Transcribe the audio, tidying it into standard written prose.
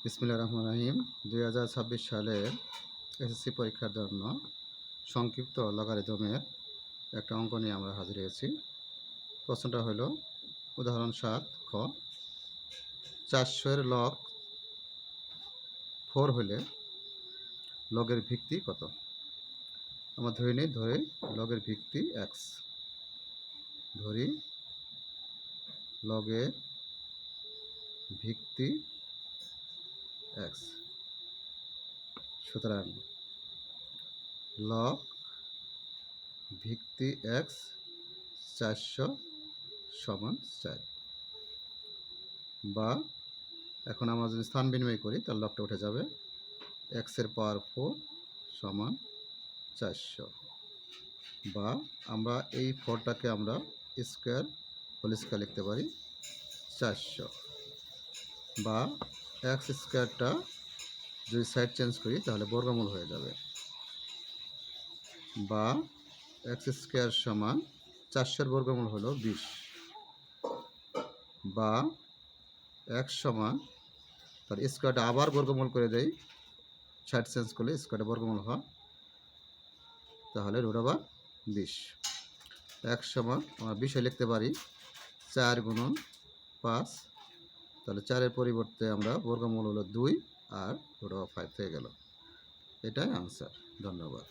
বিসমিল্লাহির রহমানির রহিম। 2026 সালের এসএসসি পরীক্ষার জন্য সংক্ষিপ্ত লগারিদমের একটা অঙ্ক নিয়ে আমরা হাজির হয়েছি। প্রশ্নটা হলো উদাহরণ 7 খ, 400 এর লগ 4 হলে লগের ভিত্তি কত? আমরা ধরে লগের ভিত্তি x, ধরি লগের ভিত্তি x। সুতরাং লগ ভিত্তি x 400 সমান 4। বা এখন আমরা যদি স্থান বিনিময় করি তাহলে লগটা উঠে যাবে, x এর পাওয়ার 4 সমান 400। বা আমরা এই 4টাকে আমরা স্কোয়ার হোল স্কোয়ার লিখতে পারি 400। বা x স্কোয়ারটা যদি সাইড চেঞ্জ করি তাহলে বর্গমূল হয়ে যাবে। বা x স্কোয়ার সমান 400 বর্গমূল হলো 20। বা x সমান, তার স্কোয়ারটা আবার বর্গমূল করে দেই, সাইড চেঞ্জ করলে স্কোয়ারটা বর্গমূল হয়, তাহলে √20। x সমান আমরা 20 লিখতে পারি 4 গুণন 5, তাহলে 4-এর পরিবর্তে আমরা বর্গমূল হলো 2 আর √5 হয়ে গেল। এটাই আনসার। ধন্যবাদ।